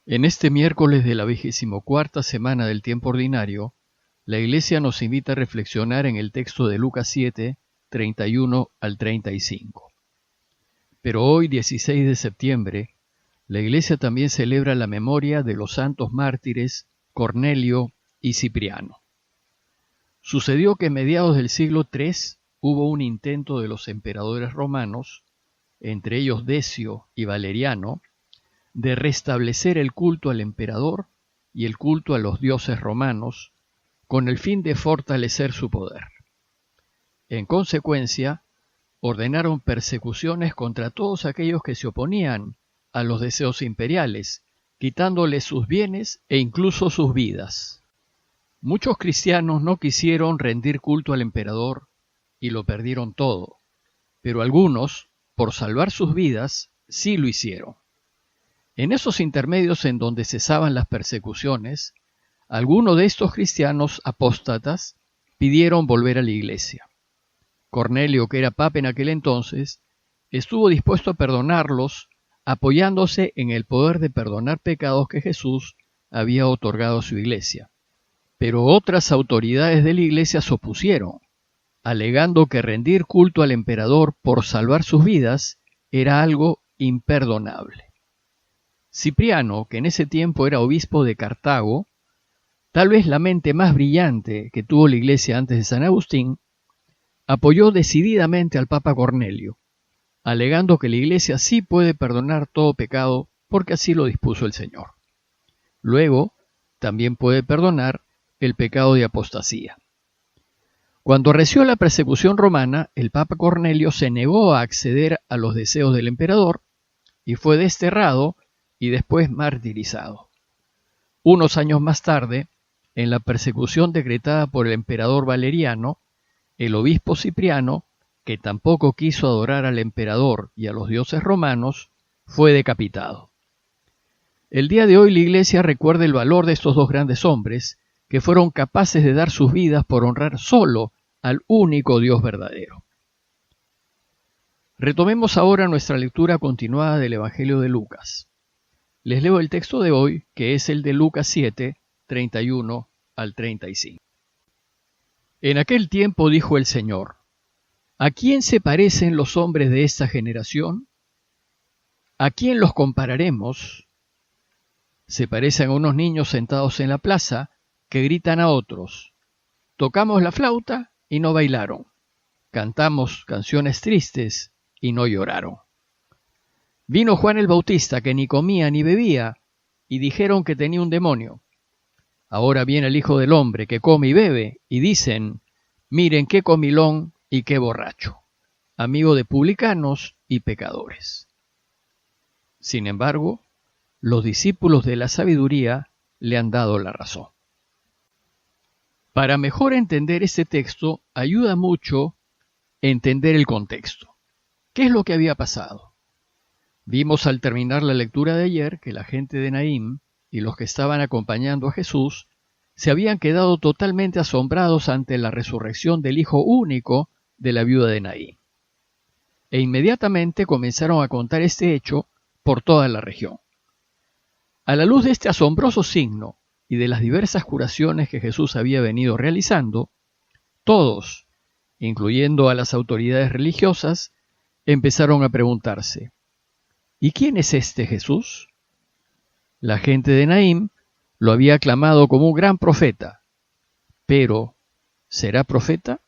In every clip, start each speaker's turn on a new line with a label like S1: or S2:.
S1: En este miércoles de la 24ª semana del tiempo ordinario, la Iglesia nos invita a reflexionar en el texto de Lucas 7, 31 al 35. Pero hoy, 16 de septiembre, la Iglesia también celebra la memoria de los santos mártires Cornelio y Cipriano. Sucedió que a mediados del siglo III hubo un intento de los emperadores romanos, entre ellos Decio y Valeriano, de restablecer el culto al emperador y el culto a los dioses romanos, con el fin de fortalecer su poder. En consecuencia, ordenaron persecuciones contra todos aquellos que se oponían a los deseos imperiales, quitándoles sus bienes e incluso sus vidas. Muchos cristianos no quisieron rendir culto al emperador y lo perdieron todo, pero algunos, por salvar sus vidas, sí lo hicieron. En esos intermedios en donde cesaban las persecuciones, algunos de estos cristianos apóstatas pidieron volver a la iglesia. Cornelio, que era papa en aquel entonces, estuvo dispuesto a perdonarlos, apoyándose en el poder de perdonar pecados que Jesús había otorgado a su iglesia. Pero otras autoridades de la iglesia se opusieron, alegando que rendir culto al emperador por salvar sus vidas era algo imperdonable. Cipriano, que en ese tiempo era obispo de Cartago, tal vez la mente más brillante que tuvo la iglesia antes de San Agustín, apoyó decididamente al Papa Cornelio, alegando que la iglesia sí puede perdonar todo pecado porque así lo dispuso el Señor. Luego, también puede perdonar el pecado de apostasía. Cuando arreció la persecución romana, el Papa Cornelio se negó a acceder a los deseos del emperador y fue desterrado y después martirizado. Unos años más tarde, en la persecución decretada por el emperador Valeriano, el obispo Cipriano, que tampoco quiso adorar al emperador y a los dioses romanos, fue decapitado. El día de hoy la Iglesia recuerda el valor de estos dos grandes hombres que fueron capaces de dar sus vidas por honrar solo al único Dios verdadero. Retomemos ahora nuestra lectura continuada del Evangelio de Lucas. Les leo el texto de hoy, que es el de Lucas 7, 31 al 35. En aquel tiempo dijo el Señor: ¿A quién se parecen los hombres de esta generación? ¿A quién los compararemos? Se parecen a unos niños sentados en la plaza que gritan a otros: tocamos la flauta y no bailaron, cantamos canciones tristes y no lloraron. Vino Juan el Bautista, que ni comía ni bebía, y dijeron que tenía un demonio. Ahora viene el Hijo del Hombre, que come y bebe, y dicen: miren qué comilón y qué borracho, amigo de publicanos y pecadores. Sin embargo, los discípulos de la sabiduría le han dado la razón. Para mejor entender este texto, ayuda mucho entender el contexto. ¿Qué es lo que había pasado? Vimos al terminar la lectura de ayer que la gente de Naín y los que estaban acompañando a Jesús se habían quedado totalmente asombrados ante la resurrección del hijo único de la viuda de Naín. E inmediatamente comenzaron a contar este hecho por toda la región. A la luz de este asombroso signo y de las diversas curaciones que Jesús había venido realizando, todos, incluyendo a las autoridades religiosas, empezaron a preguntarse: ¿y quién es este Jesús? La gente de Naín lo había aclamado como un gran profeta, pero ¿será profeta?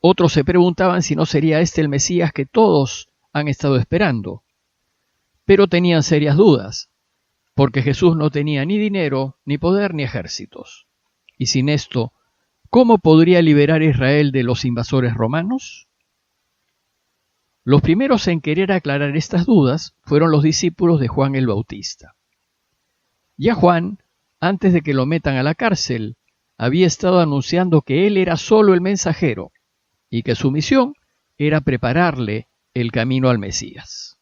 S1: Otros se preguntaban si no sería este el Mesías que todos han estado esperando, pero tenían serias dudas, porque Jesús no tenía ni dinero, ni poder, ni ejércitos. Y sin esto, ¿cómo podría liberar a Israel de los invasores romanos? Los primeros en querer aclarar estas dudas fueron los discípulos de Juan el Bautista. Ya Juan, antes de que lo metan a la cárcel, había estado anunciando que él era solo el mensajero y que su misión era prepararle el camino al Mesías.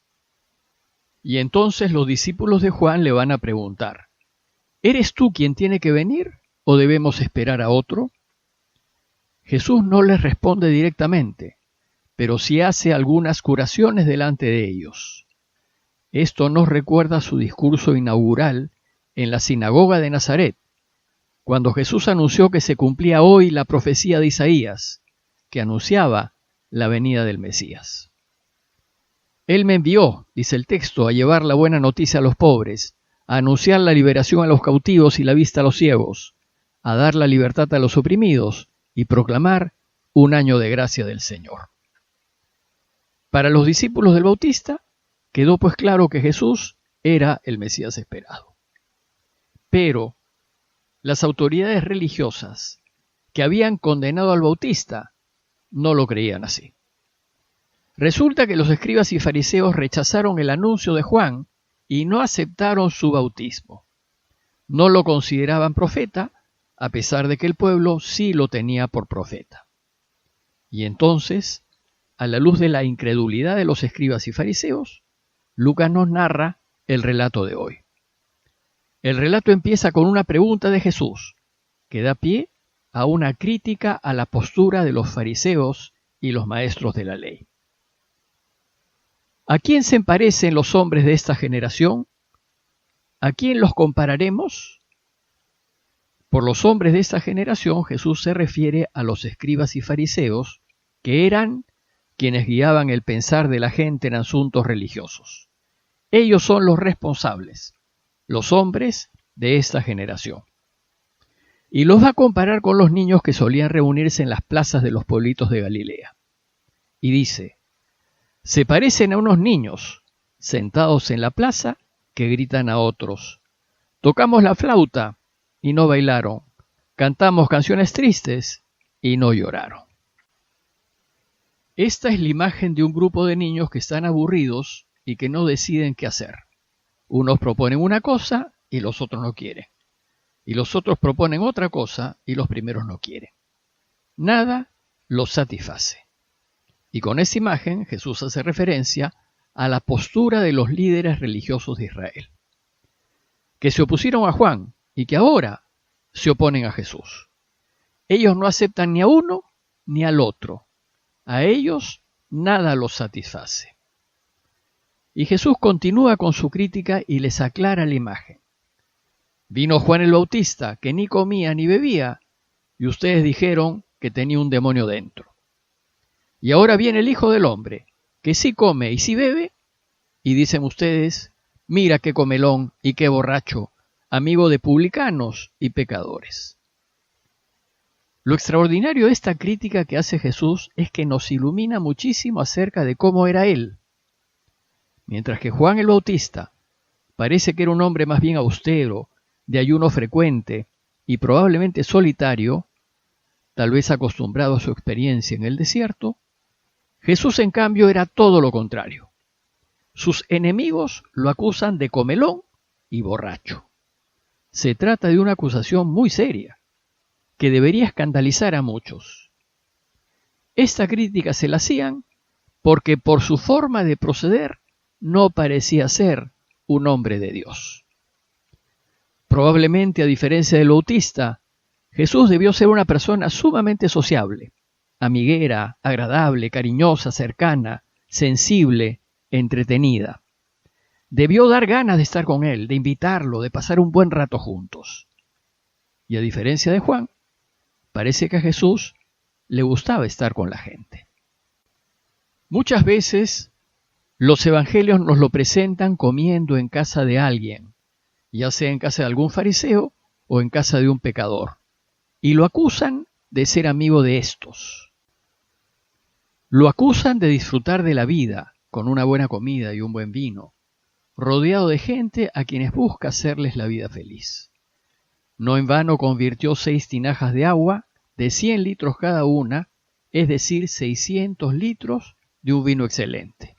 S1: Y entonces los discípulos de Juan le van a preguntar: ¿eres tú quien tiene que venir o debemos esperar a otro? Jesús no les responde directamente, pero sí hace algunas curaciones delante de ellos. Esto nos recuerda su discurso inaugural en la sinagoga de Nazaret, cuando Jesús anunció que se cumplía hoy la profecía de Isaías, que anunciaba la venida del Mesías. Él me envió, dice el texto, a llevar la buena noticia a los pobres, a anunciar la liberación a los cautivos y la vista a los ciegos, a dar la libertad a los oprimidos y proclamar un año de gracia del Señor. Para los discípulos del Bautista, quedó pues claro que Jesús era el Mesías esperado. Pero las autoridades religiosas que habían condenado al Bautista no lo creían así. Resulta que los escribas y fariseos rechazaron el anuncio de Juan y no aceptaron su bautismo. No lo consideraban profeta, a pesar de que el pueblo sí lo tenía por profeta. Y entonces, a la luz de la incredulidad de los escribas y fariseos, Lucas nos narra el relato de hoy. El relato empieza con una pregunta de Jesús, que da pie a una crítica a la postura de los fariseos y los maestros de la ley. ¿A quién se parecen los hombres de esta generación? ¿A quién los compararemos? Por los hombres de esta generación, Jesús se refiere a los escribas y fariseos, que eran quienes guiaban el pensar de la gente en asuntos religiosos. Ellos son los responsables, los hombres de esta generación. Y los va a comparar con los niños que solían reunirse en las plazas de los pueblitos de Galilea. Y dice, se parecen a unos niños sentados en la plaza que gritan a otros, tocamos la flauta y no bailaron, cantamos canciones tristes y no lloraron. Esta es la imagen de un grupo de niños que están aburridos y que no deciden qué hacer. Unos proponen una cosa y los otros no quieren. Y los otros proponen otra cosa y los primeros no quieren. Nada los satisface. Y con esa imagen Jesús hace referencia a la postura de los líderes religiosos de Israel, que se opusieron a Juan y que ahora se oponen a Jesús. Ellos no aceptan ni a uno ni al otro. A ellos nada los satisface. Y Jesús continúa con su crítica y les aclara la imagen. Vino Juan el Bautista, que ni comía ni bebía, y ustedes dijeron que tenía un demonio dentro. Y ahora viene el Hijo del Hombre, que sí come y sí bebe, y dicen ustedes, mira qué comelón y qué borracho, amigo de publicanos y pecadores. Lo extraordinario de esta crítica que hace Jesús es que nos ilumina muchísimo acerca de cómo era Él. Mientras que Juan el Bautista parece que era un hombre más bien austero, de ayuno frecuente y probablemente solitario, tal vez acostumbrado a su experiencia en el desierto, Jesús en cambio era todo lo contrario. Sus enemigos lo acusan de comelón y borracho. Se trata de una acusación muy seria, que debería escandalizar a muchos. Esta crítica se la hacían porque por su forma de proceder no parecía ser un hombre de Dios. Probablemente, a diferencia del Bautista, Jesús debió ser una persona sumamente sociable, amiguera, agradable, cariñosa, cercana, sensible, entretenida. Debió dar ganas de estar con él, de invitarlo, de pasar un buen rato juntos. Y a diferencia de Juan, parece que a Jesús le gustaba estar con la gente. Muchas veces los evangelios nos lo presentan comiendo en casa de alguien, ya sea en casa de algún fariseo o en casa de un pecador, y lo acusan de ser amigo de estos. Lo acusan de disfrutar de la vida con una buena comida y un buen vino, rodeado de gente a quienes busca hacerles la vida feliz. No en vano convirtió 6 tinajas de agua de 100 litros cada una, es decir, 600 litros de un vino excelente.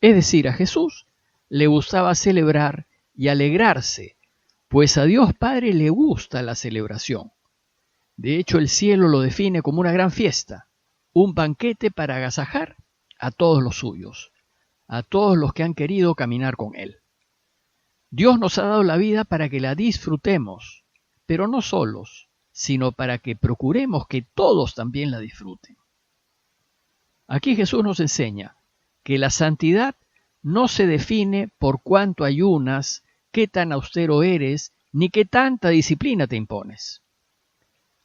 S1: Es decir, a Jesús le gustaba celebrar y alegrarse, pues a Dios Padre le gusta la celebración. De hecho, el cielo lo define como una gran fiesta, un banquete para agasajar a todos los suyos, a todos los que han querido caminar con Él. Dios nos ha dado la vida para que la disfrutemos, pero no solos, sino para que procuremos que todos también la disfruten. Aquí Jesús nos enseña que la santidad no se define por cuánto ayunas, qué tan austero eres, ni qué tanta disciplina te impones.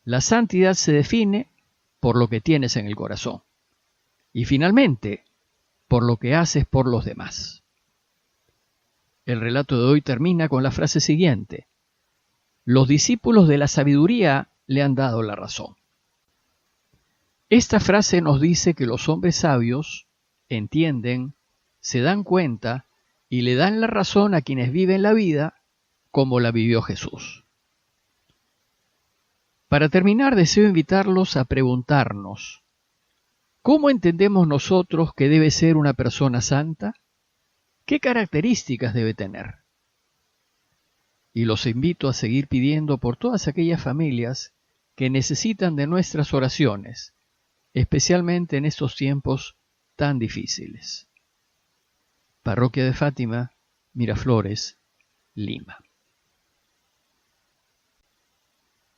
S1: La santidad se define por lo que tienes en el corazón. Y finalmente, por lo que haces por los demás. El relato de hoy termina con la frase siguiente: los discípulos de la sabiduría le han dado la razón. Esta frase nos dice que los hombres sabios entienden, se dan cuenta y le dan la razón a quienes viven la vida como la vivió Jesús. Para terminar, deseo invitarlos a preguntarnos: ¿cómo entendemos nosotros que debe ser una persona santa? ¿Qué características debe tener? Y los invito a seguir pidiendo por todas aquellas familias que necesitan de nuestras oraciones, especialmente en estos tiempos tan difíciles. Parroquia de Fátima, Miraflores, Lima.